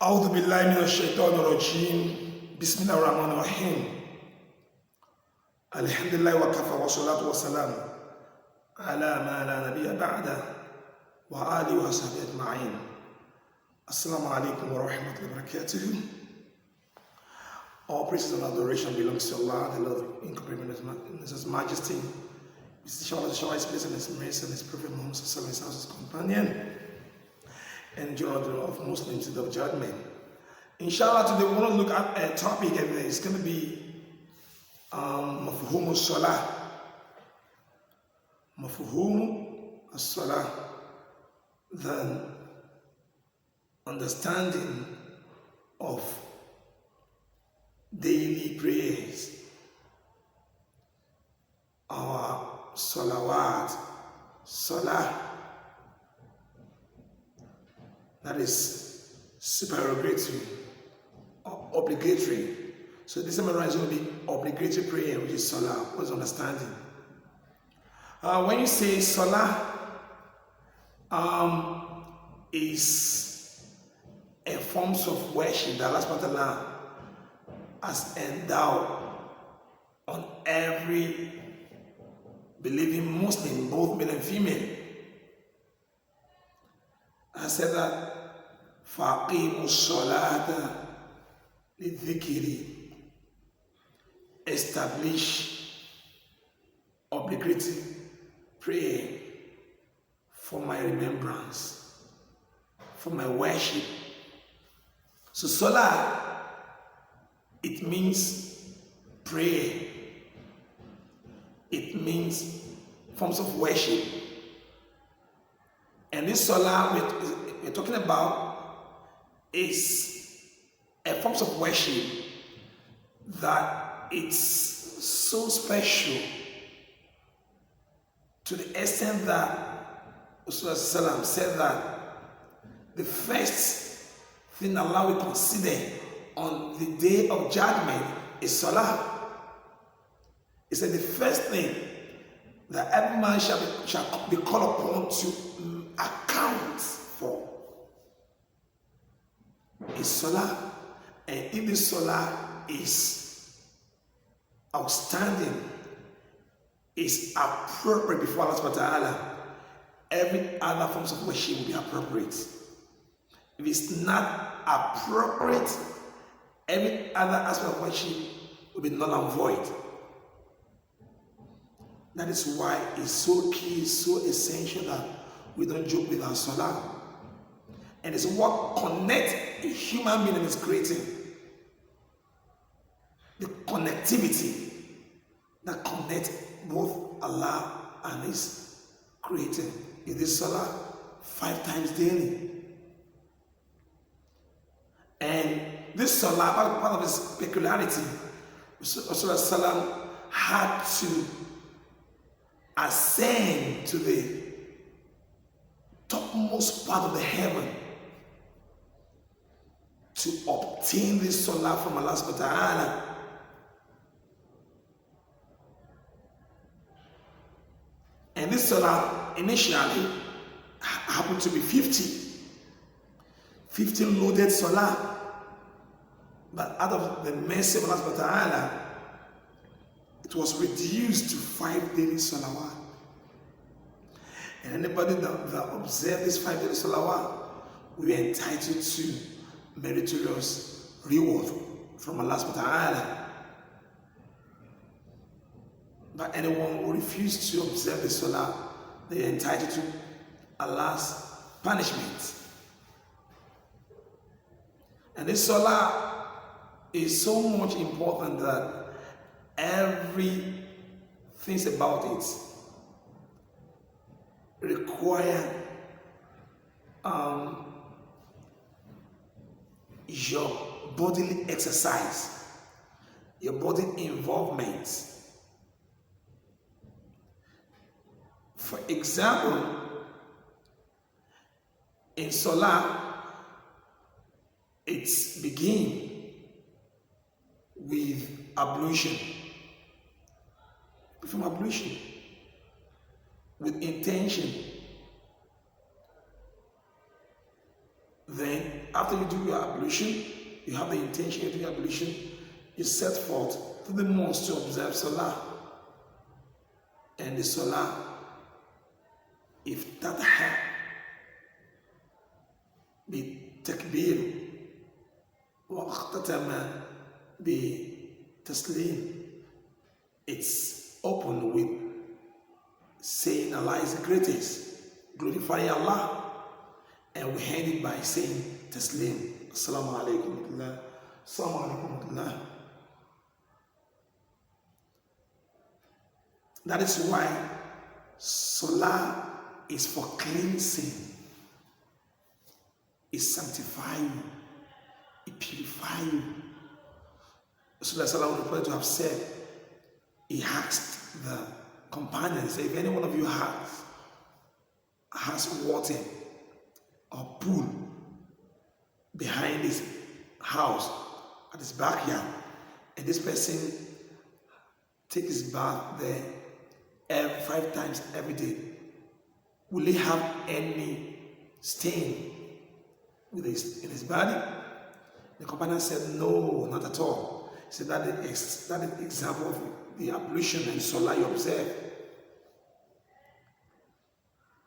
أعوذ بالله من الشيطان الرجيم بسم الله الرحمن الرحيم الحمد لله وكفى والصلاة والسلام على ما لا نبي بعده وآله وصحبه أجمعين. Assalamu alaikum wa rahmatullahi wa barakatuh. All praises and adoration belongs to Allah, the Lord of incomparable in His majesty. His shower His place and His mercy and His Prophet Muhammad His companion and general of Muslims in the judgment. Inshallah, today we want to look at a topic, and it's going to be mafhum Salah. Mafhum Salah, the understanding of daily prayers, our salawat, salah, that is supererogatory or obligatory. So this time around is going to be obligatory prayer, which is salah. What's understanding? When you say salah, is a form of worship that Allah subhanahu wa ta'ala has endowed on every believing Muslim, both male and female. I said that فَأَقِيمُوا الصَّلَاةَ لِلذِّكْرِ, establish obligatory prayer for my remembrance, for my worship. So salah, it means prayer. It means forms of worship. And this salah we're talking about is a form of worship that it's so special to the extent that Rasulullah said that the first thing Allah will consider on the day of judgment is salah. He said the first thing that every man shall be called upon to account for is salah. And if the salah is outstanding, is appropriate before Allah subhanahu wa ta'ala, every other forms of worship will be appropriate. If it's not appropriate, every other aspect of worship will be null and void. That is why it's so key, so essential that we don't joke with our salah. And it's what connects a human being and is creating. The connectivity that connects both Allah and His creating. It is salah 5 times daily. And this salah, part of its peculiarity, Rasulullah had to ascend to the topmost part of the heaven to obtain this salah from Allah subhanahu wa ta'ala. And this salah initially happened to be 50 loaded salah. But out of the mercy of Allah subhanahu wa ta'ala, it was reduced to 5 daily salawat. And anybody that observed this 5 daily salawat will be entitled to meritorious reward from Allah subhanahu wa ta'ala. But anyone who refuses to observe the salah, they are entitled to Allah's punishment. And this salah is so much important that everything about it require your bodily exercise, your body involvement. For example, in salah, it's begin with ablution. From ablution, with intention, then after you do your ablution, you have the intention to do your ablution, you set forth to the mosque to observe Salah. And the Salah, if that بتكبير واختتم بتسليم, it's open with saying Allah is the greatest, glorifying Allah, and we end it by saying taslim. Assalamu alaikum wa rahmatullah. Assalamu alaikum wa rahmatullah. That is why Salah is for cleansing. It sanctifies you. It purifies you. Rasulullah would reported to have said, he asked the companions, if any one of you has water or pool behind his house, at his backyard, and this person takes his bath there 5 times every day, will he have any stain in his body? The companion said, no, not at all. He said that is the example of the ablution and Salah you observe.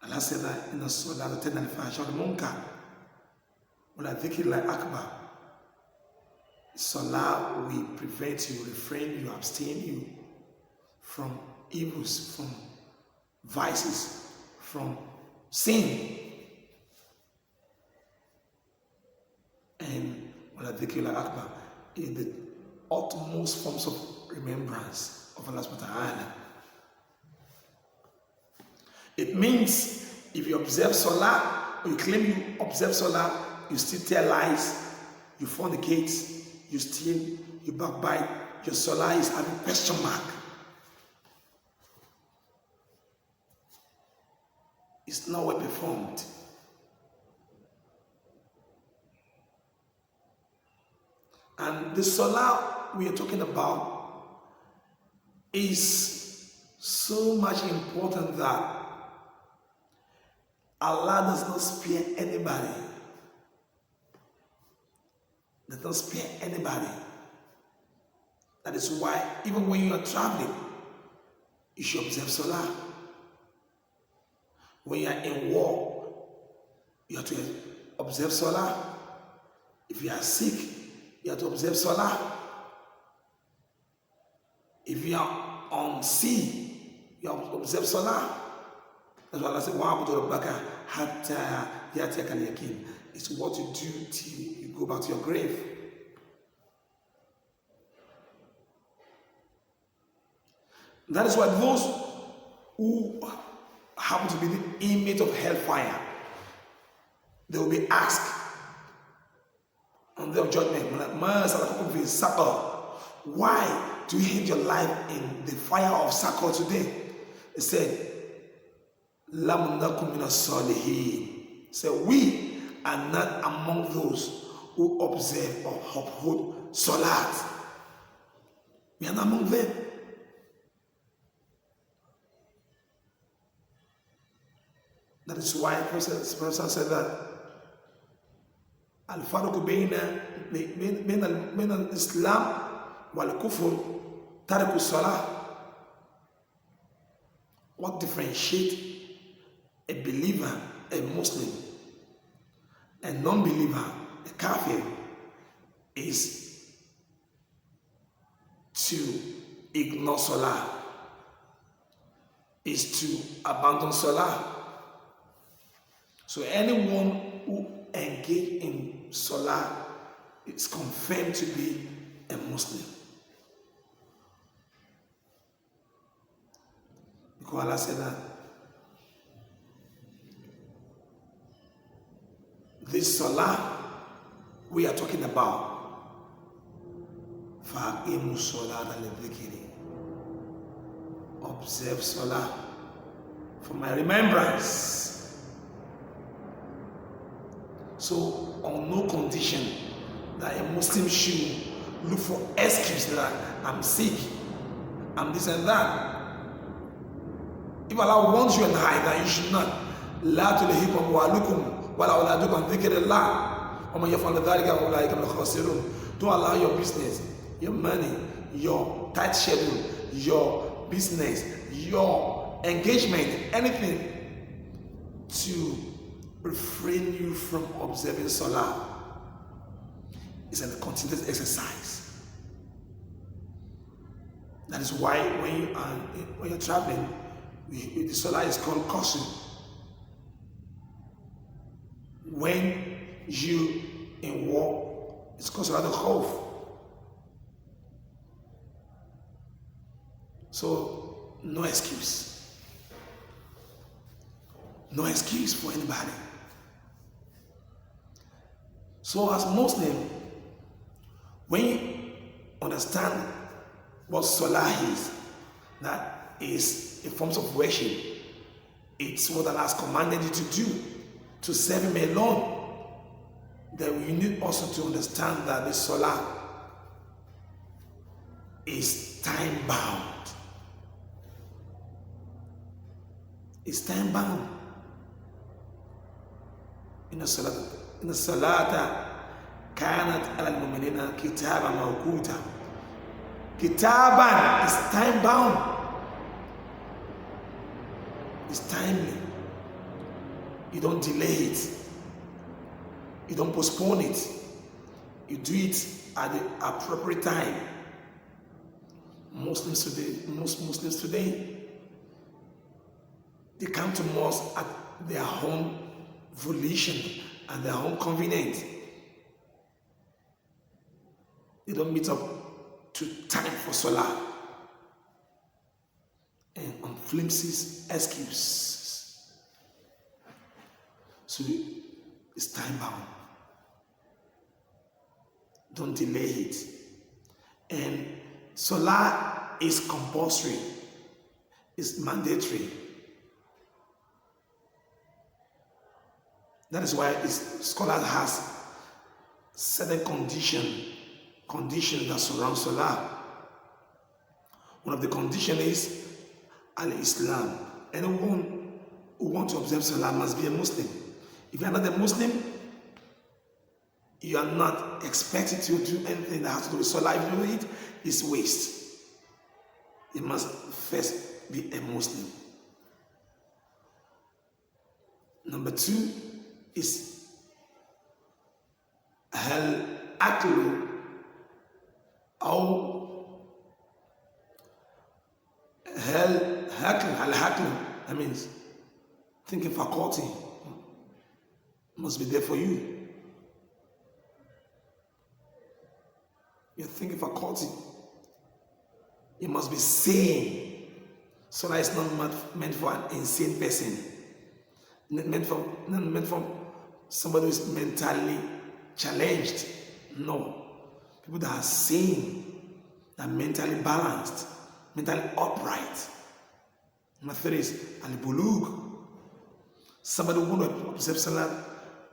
Allah said that in the Salah, the al-fahsha wal-munkar wa dhikrillah akbar. Salah will prevent you, refrain you, abstain you from evils, from vices, from sin. And wa dhikrillah akbar is the utmost forms of remembrance of Allah subhanahu wa ta'ala. It means if you observe Salah, or you claim you observe Salah, you still tell lies, you fornicate, you steal, you backbite, your Salah is having question mark. It's not well performed. And the Salah we are talking about is so much important that Allah does not spare anybody. Does not spare anybody. That is why even when you are traveling, you should observe Salah. When you are in war, you have to observe Salah. If you are sick, you have to observe Salah. If you are on sea, you have to observe Salah. That's why Allah said, وَعَبُدُ رَبَّكَ حَتَّى يَأْتِيَكَ الْيَقِينُ. It's what you do till you go back to your grave. That is why those who happen to be the inmate of hellfire, they will be asked on the day of judgment, why do you end your life in the fire of Sakor today? They said, Lam nakum min as-salihin. So we are not among those who observe or uphold Salat. We are not among them. That is why the Prophet said that Al-Faruq bayna al-Islam wal-Kufr tariku Salah. What differentiates a believer, a Muslim, a non-believer, a kafir, is to ignore Salah, is to abandon Salah. So anyone who engages in Salah is confirmed to be a Muslim. Because Allah said that this Salah we are talking about, فَأَقِيمُوا الصَّلَاةَ لِلذِّكْرِ, observe Salah for my remembrance. So on no condition that a Muslim should look for excuse that I'm sick, I'm this and that. If Allah wants you and I, that you should not. لا تلهكم أموالكم ولا أولادكم عن ذكر الله وَمَنْ يَفْعَلْ ذَلِكَ فَأُولَٰئِكَ هُمُ الْخَاسِرُونَ. Don't allow your business, your money, your tight schedule, your business, your engagement, anything to refrain you from observing Salah. It's a continuous exercise. That is why when you're traveling, the Salah is called qasr. When you in war, it's called Salat al-Khawf. So no excuse. No excuse for anybody. So as Muslim, when you understand what Salah is, that is a form of worship. It's what Allah has commanded you to do, to serve Him alone. Then you need also to understand that the Salah is time bound. It's time bound. In the Salata kanat ala al-mu'minina kitaban mawquta. Kitaban is time bound. It's timely. You don't delay it. You don't postpone it. You do it at the appropriate time. Most Muslims today, they come to mosque at their own volition and their own convenience. They don't meet up to time for Salah. And on flimsy excuses. So it's time bound. Don't delay it. And Salah is compulsory. It's mandatory. That is why scholars has certain conditions that surround Salah. One of the conditions is Al-Islam. Anyone who wants to observe Salah must be a Muslim. If you are not a Muslim, you are not expected to do anything that has to do with Salah. If you do it, it's waste. You must first be a Muslim. Number 2 is Al-Aqlu or Al-Aqlu. That means thinking faculty must be there for you. Your thinking faculty, you must be sane. Salah is not meant for an insane person. Not meant for somebody who is mentally challenged. No. People that are sane, that are mentally balanced, mentally upright. Number 3 is al-bulugh. Somebody who wants to observe Salah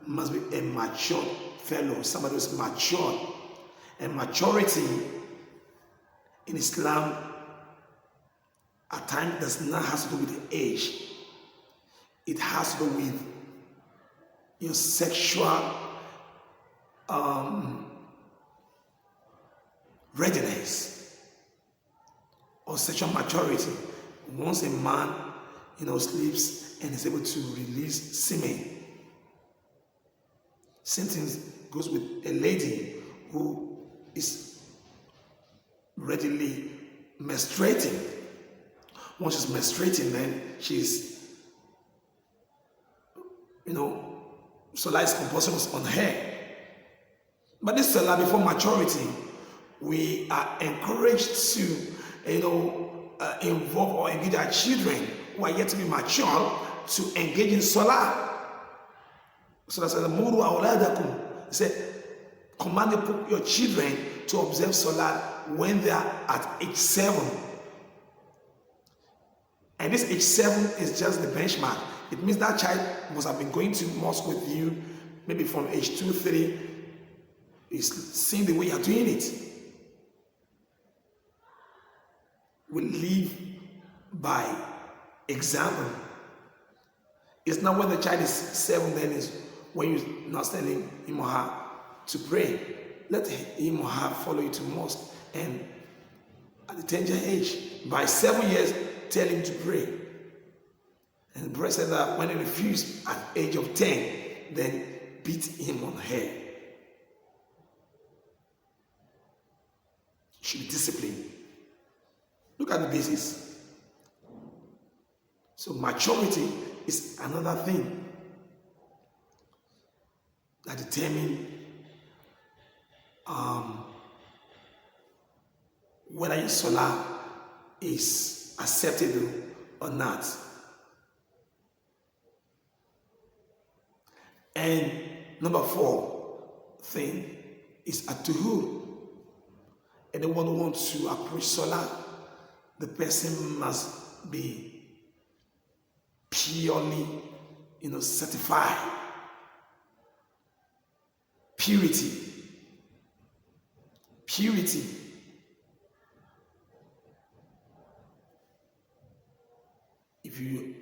must be a mature fellow. Somebody who is mature. And maturity in Islam at times does not have to do with the age. It has to do with your sexual readiness or sexual maturity. Once a man, sleeps and is able to release semen. Same thing goes with a lady who is readily menstruating. Once she's menstruating, then she's, Salah is compulsory on her. But this Salah before maturity, we are encouraged to, involve or engage our children who are yet to be mature to engage in Salah. So that's the Muru Awladakum. He said, command your children to observe Salah when they are at age 7. And this age 7 is just the benchmark. It means that child must have been going to mosque with you maybe from age 2, 3. He's seeing the way you are doing it. We live by example. It's not when the child is 7 then is when you're not telling him or her to pray. Let him or her follow you to mosque, and at the tender age, by 7 years, tell him to pray. And the Prophet said that when he refused at the age of 10, then beat him on the head. You should be disciplined. Look at the basis. So maturity is another thing that determines whether your salah is acceptable or not. And number 4 thing is at-tuhur. Anyone who wants to approach salah, the person must be purely, certified. Purity. If you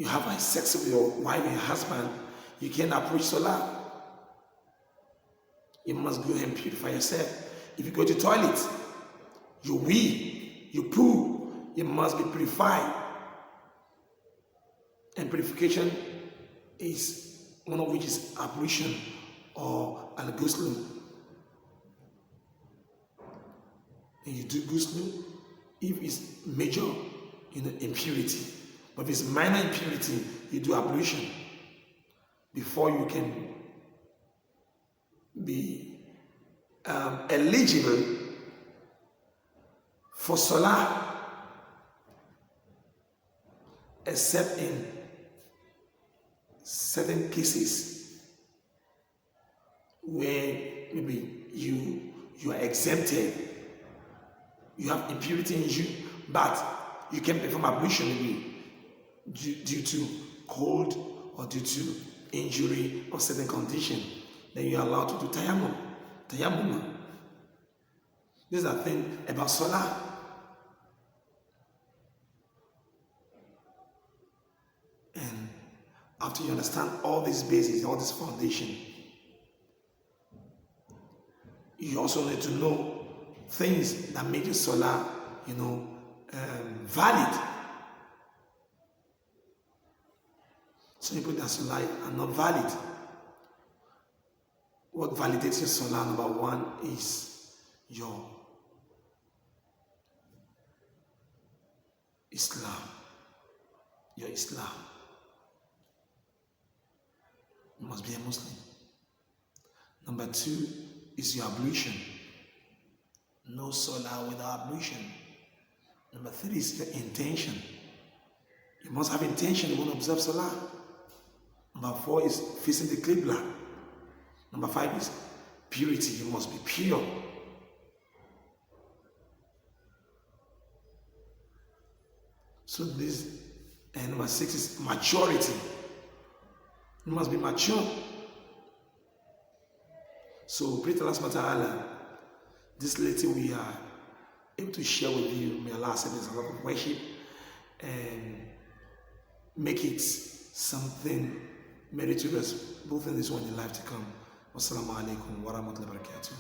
have a sex with your wife and husband, you can't approach salah. You must go and purify yourself. If you go to the toilet, you wee, you poo, you must be purified. And purification is one of which is ablution or al-ghusl. And you do ghusl if it's major impurity. But if it's minor impurity, you do ablution before you can be eligible for salah, except in certain cases where maybe you are exempted, you have impurity in you, but you can perform ablution maybe due to cold or due to injury or certain condition. Then you are allowed to do tayammum. This is a thing about salah. And after you understand all these bases, all this foundation, you also need to know things that make your salah, valid. Some people that salah are not valid. What validates your salah, number 1, is your Islam. Your Islam. You must be a Muslim. Number 2 is your ablution. No salah without ablution. Number 3 is your intention. You must have intention. You want to observe salah. Number 4 is facing the qibla. Number 5 is purity. You must be pure. So this, and number 6 is maturity. You must be mature. So pray to Allah subhanahu wa ta'ala, this little we are able to share with you, may Allah accept this love of worship and make it something meritorious both in this one and in life to come. Wassalamu alaikum wa rahmatullahi wa barakatuh.